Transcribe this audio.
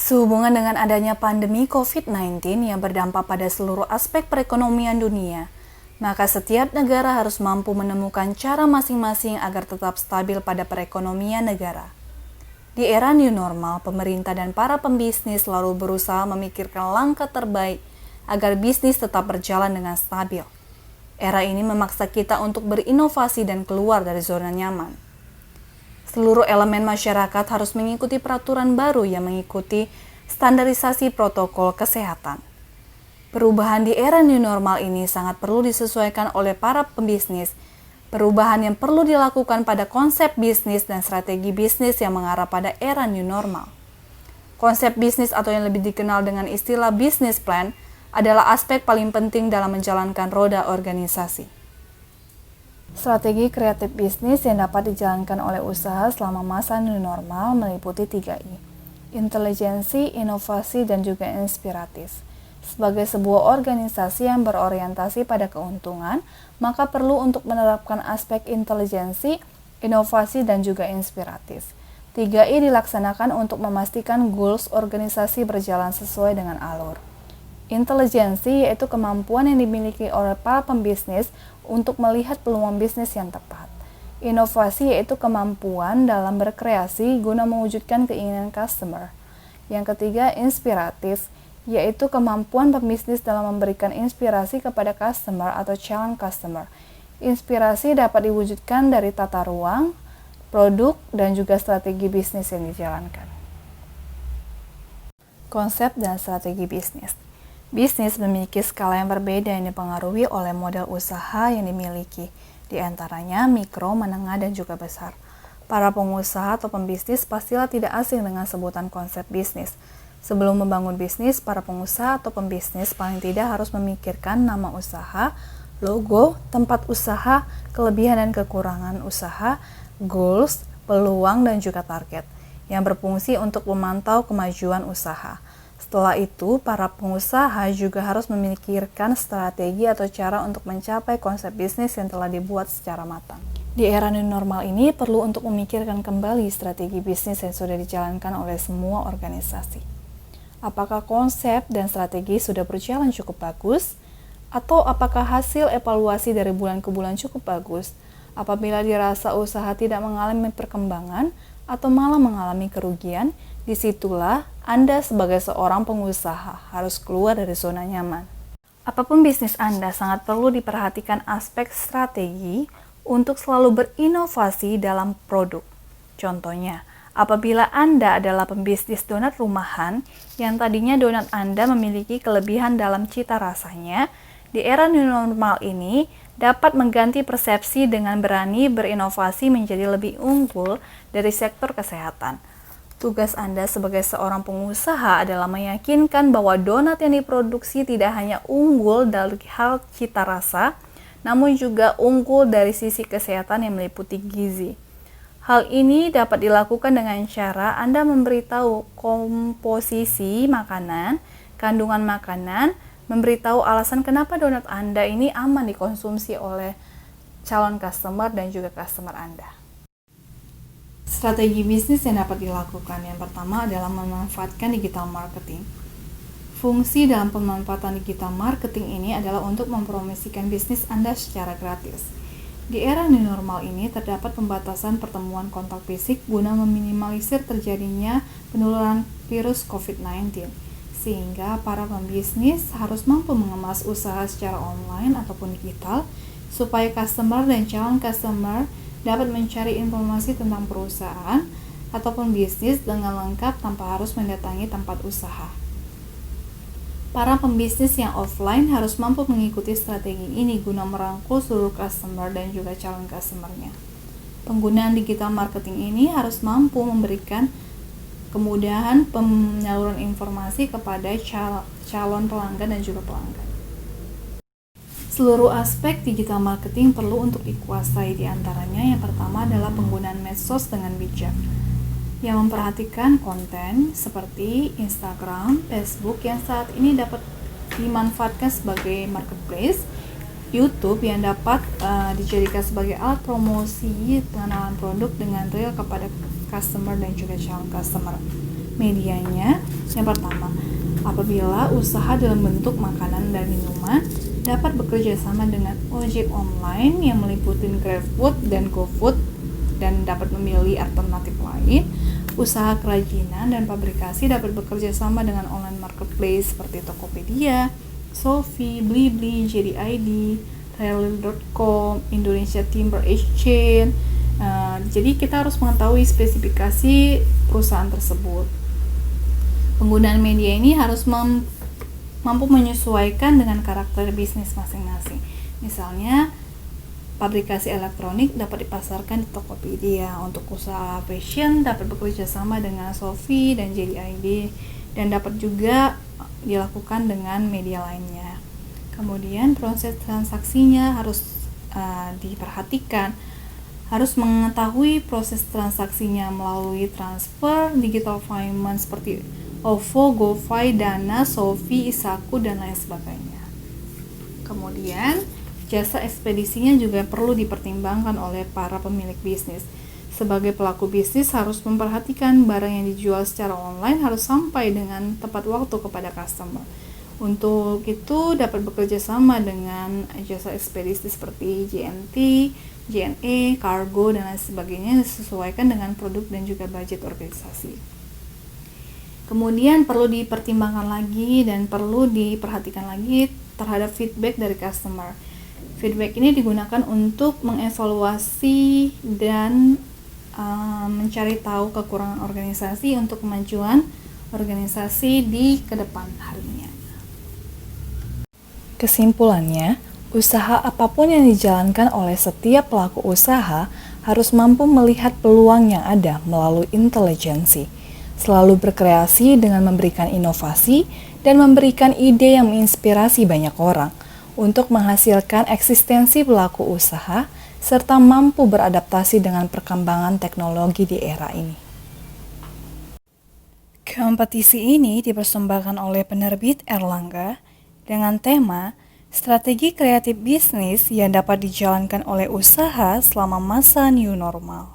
Sehubungan dengan adanya pandemi COVID-19 yang berdampak pada seluruh aspek perekonomian dunia, maka setiap negara harus mampu menemukan cara masing-masing agar tetap stabil pada perekonomian negara. Di era new normal, pemerintah dan para pembisnis selalu berusaha memikirkan langkah terbaik agar bisnis tetap berjalan dengan stabil. Era ini memaksa kita untuk berinovasi dan keluar dari zona nyaman. Seluruh elemen masyarakat harus mengikuti peraturan baru yang mengikuti standarisasi protokol kesehatan. Perubahan di era new normal ini sangat perlu disesuaikan oleh para pembisnis. Perubahan yang perlu dilakukan pada konsep bisnis dan strategi bisnis yang mengarah pada era new normal. Konsep bisnis atau yang lebih dikenal dengan istilah business plan adalah aspek paling penting dalam menjalankan roda organisasi. Strategi kreatif bisnis yang dapat dijalankan oleh usaha selama masa new normal meliputi 3I: intelijensi, inovasi, dan juga inspiratif. Sebagai sebuah organisasi yang berorientasi pada keuntungan, maka perlu untuk menerapkan aspek intelijensi, inovasi, dan juga inspiratif. 3I dilaksanakan untuk memastikan goals organisasi berjalan sesuai dengan alur. Intelijensi yaitu kemampuan yang dimiliki oleh para pembisnis untuk melihat peluang bisnis yang tepat. Inovasi yaitu kemampuan dalam berkreasi guna mewujudkan keinginan customer. Yang ketiga, inspiratif, yaitu kemampuan pembisnis dalam memberikan inspirasi kepada customer atau calon customer. Inspirasi dapat diwujudkan dari tata ruang, produk, dan juga strategi bisnis yang dijalankan. Konsep dan strategi bisnis. Bisnis memiliki skala yang berbeda yang dipengaruhi oleh model usaha yang dimiliki, di antaranya mikro, menengah, dan juga besar. Para pengusaha atau pembisnis pastilah tidak asing dengan sebutan konsep bisnis. Sebelum membangun bisnis, para pengusaha atau pembisnis paling tidak harus memikirkan nama usaha, logo, tempat usaha, kelebihan dan kekurangan usaha, goals, peluang, dan juga target, yang berfungsi untuk memantau kemajuan usaha. Setelah itu, para pengusaha juga harus memikirkan strategi atau cara untuk mencapai konsep bisnis yang telah dibuat secara matang. Di era new normal ini, perlu untuk memikirkan kembali strategi bisnis yang sudah dijalankan oleh semua organisasi. Apakah konsep dan strategi sudah berjalan cukup bagus? Atau apakah hasil evaluasi dari bulan ke bulan cukup bagus? Apabila dirasa usaha tidak mengalami perkembangan atau malah mengalami kerugian, disitulah Anda sebagai seorang pengusaha harus keluar dari zona nyaman. Apapun bisnis Anda, sangat perlu diperhatikan aspek strategi untuk selalu berinovasi dalam produk. Contohnya, apabila Anda adalah pembisnis donat rumahan yang tadinya donat Anda memiliki kelebihan dalam cita rasanya, di era new normal ini dapat mengganti persepsi dengan berani berinovasi menjadi lebih unggul dari sektor kesehatan. Tugas Anda sebagai seorang pengusaha adalah meyakinkan bahwa donat yang diproduksi tidak hanya unggul dari hal cita rasa, namun juga unggul dari sisi kesehatan yang meliputi gizi. Hal ini dapat dilakukan dengan cara Anda memberitahu komposisi makanan, kandungan makanan, memberitahu alasan kenapa donat Anda ini aman dikonsumsi oleh calon customer dan juga customer Anda. Strategi bisnis yang dapat dilakukan yang pertama adalah memanfaatkan digital marketing. Fungsi dalam pemanfaatan digital marketing ini adalah untuk mempromosikan bisnis Anda secara gratis. Di era new normal ini terdapat pembatasan pertemuan kontak fisik guna meminimalisir terjadinya penularan virus COVID-19, sehingga para pembisnis harus mampu mengemas usaha secara online ataupun digital supaya customer dan calon customer dapat mencari informasi tentang perusahaan ataupun bisnis dengan lengkap tanpa harus mendatangi tempat usaha. Para pembisnis yang offline harus mampu mengikuti strategi ini guna merangkul seluruh customer dan juga calon customer-nya. Penggunaan digital marketing ini harus mampu memberikan kemudahan penyaluran informasi kepada calon pelanggan dan juga pelanggan. Seluruh aspek digital marketing perlu untuk dikuasai, di antaranya yang pertama adalah penggunaan medsos dengan bijak, yang memperhatikan konten seperti Instagram, Facebook yang saat ini dapat dimanfaatkan sebagai marketplace, YouTube yang dapat dijadikan sebagai alat promosi pengenalan produk dengan real kepada customer dan juga calon customer. Medianya Yang pertama, apabila usaha dalam bentuk makanan dan minuman dapat bekerja sama dengan ojek online yang meliputi GrabFood dan GoFood dan dapat memilih alternatif lain. Usaha kerajinan dan pabrikasi dapat bekerja sama dengan online marketplace seperti Tokopedia, Shopee, Blibli, JDID, Trailer.com, Indonesia Timber Exchange. Jadi kita harus mengetahui spesifikasi perusahaan tersebut. Penggunaan media ini harus mampu menyesuaikan dengan karakter bisnis masing-masing. Misalnya, pabrikasi elektronik dapat dipasarkan di Tokopedia. Untuk usaha fashion dapat bekerja sama dengan Shopee dan JDID dan dapat juga dilakukan dengan media lainnya. Kemudian proses transaksinya harus diperhatikan. Harus mengetahui proses transaksinya melalui transfer, digital payment seperti OVO, GoFi, Dana, Shopee, Isaku, dan lain sebagainya. Kemudian jasa ekspedisinya juga perlu dipertimbangkan oleh para pemilik bisnis. Sebagai pelaku bisnis harus memperhatikan barang yang dijual secara online harus sampai dengan tepat waktu kepada customer. Untuk itu dapat bekerja sama dengan jasa ekspedisi seperti JNT, JNE, Kargo, dan lain sebagainya disesuaikan dengan produk dan juga budget organisasi. Kemudian perlu dipertimbangkan lagi dan perlu diperhatikan lagi terhadap feedback dari customer. Feedback ini digunakan untuk mengevaluasi dan mencari tahu kekurangan organisasi untuk kemajuan organisasi di kedepan harinya. Kesimpulannya, usaha apapun yang dijalankan oleh setiap pelaku usaha harus mampu melihat peluang yang ada melalui intelijensi, selalu berkreasi dengan memberikan inovasi dan memberikan ide yang menginspirasi banyak orang untuk menghasilkan eksistensi pelaku usaha serta mampu beradaptasi dengan perkembangan teknologi di era ini. Kompetisi ini dipersembahkan oleh penerbit Erlangga dengan tema Strategi Kreatif Bisnis yang dapat dijalankan oleh usaha selama masa new normal.